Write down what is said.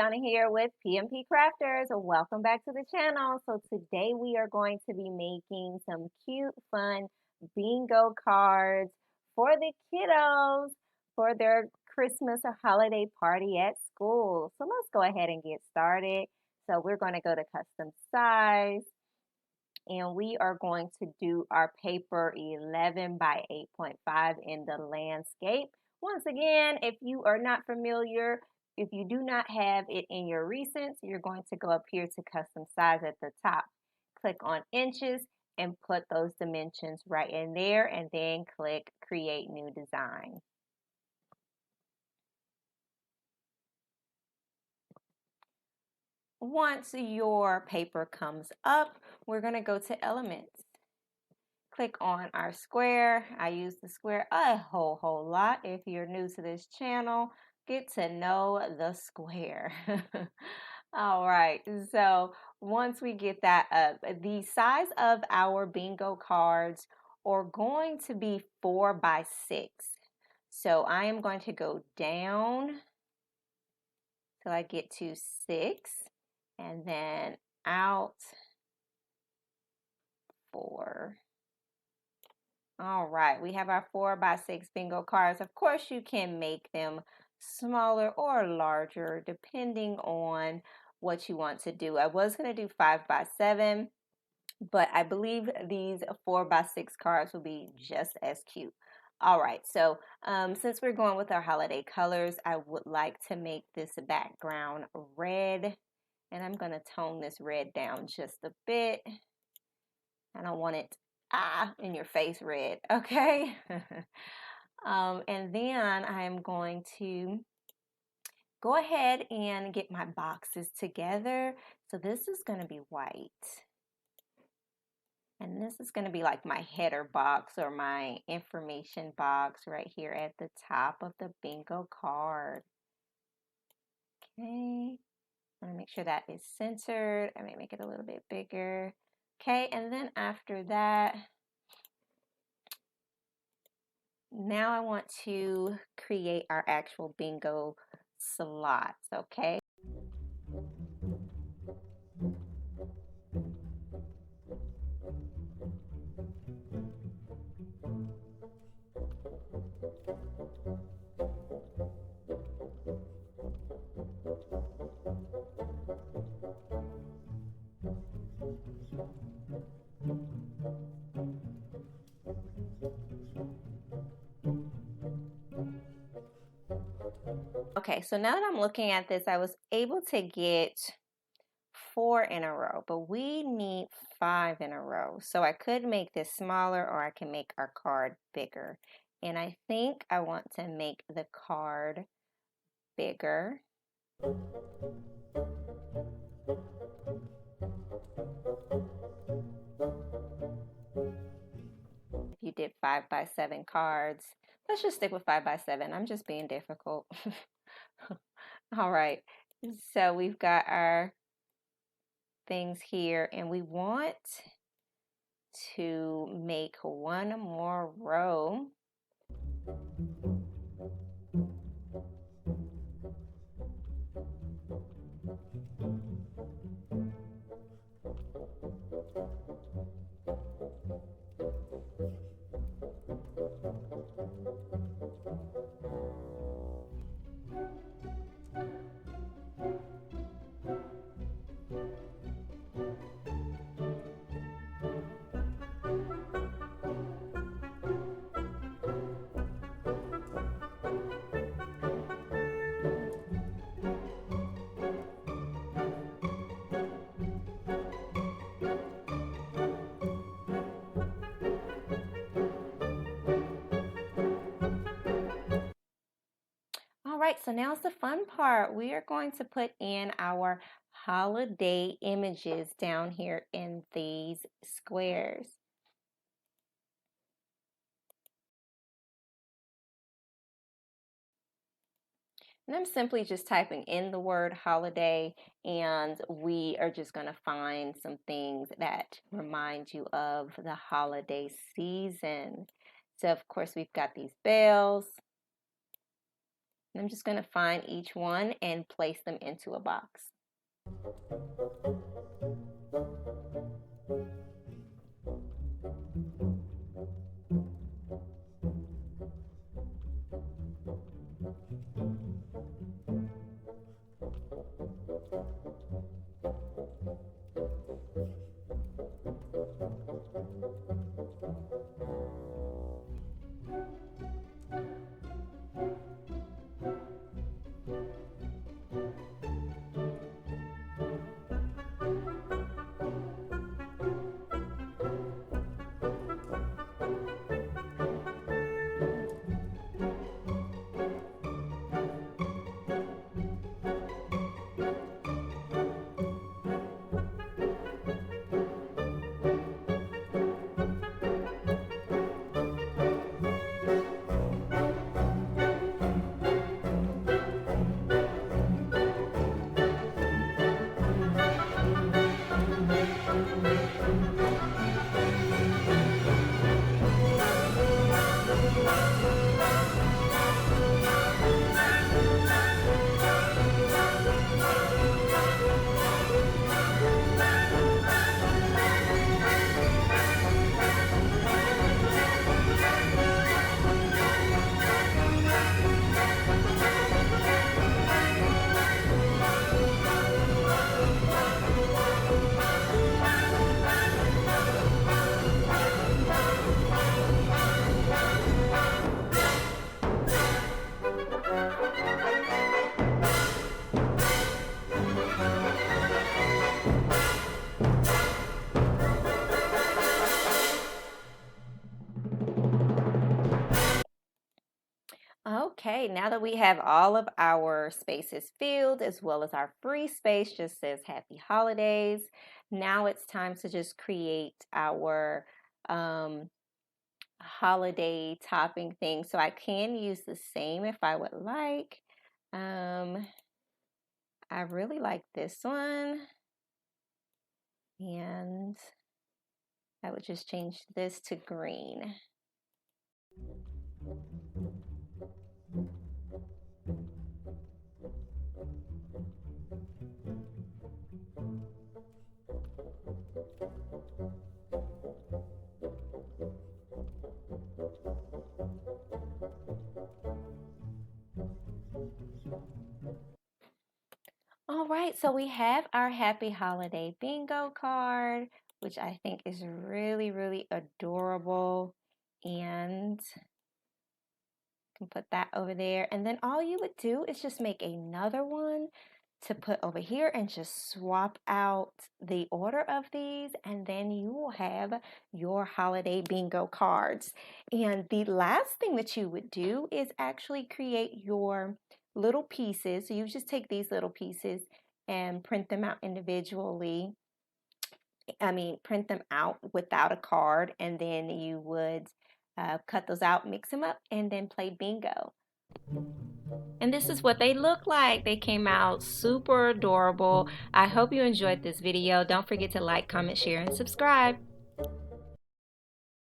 Brianna here with PMP Crafters. Welcome back to the channel. So today we are going to be making some cute, fun bingo cards for the kiddos for their Christmas or holiday party at school. So let's go ahead and get started. So we're going to go to custom size and we are going to do our paper 11 by 8.5 in the landscape. Once again, if you are not familiar, if you do not have it in your recents, you're going to go up here to custom size at the top. Click on inches and put those dimensions right in there and then click create new design. Once your paper comes up, we're going to go to elements. Click on our square. I use the square a whole lot. If you're new to this channel, get to know the square. All right, so once we get that up, the size of our bingo cards are going to be 4 by 6. So I am going to go down till I get to 6 and then out 4. All right, we have our 4 by 6 bingo cards. Of course, you can make them smaller or larger depending on what you want to do. I was going to do 5 by 7, but I believe these 4 by 6 cards will be just as cute. All right, so since we're going with our holiday colors, I would like to make this background red, and I'm going to tone this red down just a bit. I don't want it in your face red, okay? And then I'm going to go ahead and get my boxes together. So this is going to be white. And this is going to be like my header box or my information box right here at the top of the bingo card. Okay, I'm going to make sure that is centered. I may make it a little bit bigger. Okay, and then after that, now I want to create our actual bingo slots, okay? Okay, so now that I'm looking at this, I was able to get 4 in a row, but we need 5 in a row. So I could make this smaller or I can make our card bigger. And I think I want to make the card bigger. If you did 5 by 7 cards, let's just stick with 5 by 7. I'm just being difficult. All right, so we've got our things here and we want to make one more row. All right, so now it's the fun part. We are going to put in our holiday images down here in these squares. And I'm simply just typing in the word holiday, and we are just going to find some things that remind you of the holiday season. So, of course, we've got these bells. I'm just going to find each one and place them into a box. Okay, now that we have all of our spaces filled as well as our free space just says happy holidays, now it's time to just create our holiday topping thing. So I can use the same if I would like. I really like this one, and I would just change this to green. All right, so we have our Happy Holiday bingo card, which I think is really, really adorable. And you can put that over there. And then all you would do is just make another one to put over here and just swap out the order of these, and then you will have your holiday bingo cards. And the last thing that you would do is actually create your little pieces. So you just take these little pieces and print them out individually. Print them out without a card, and then you would cut those out, mix them up, and then play bingo. And this is what they look like. They came out super adorable. I hope you enjoyed this video. Don't forget to like, comment, share, and subscribe.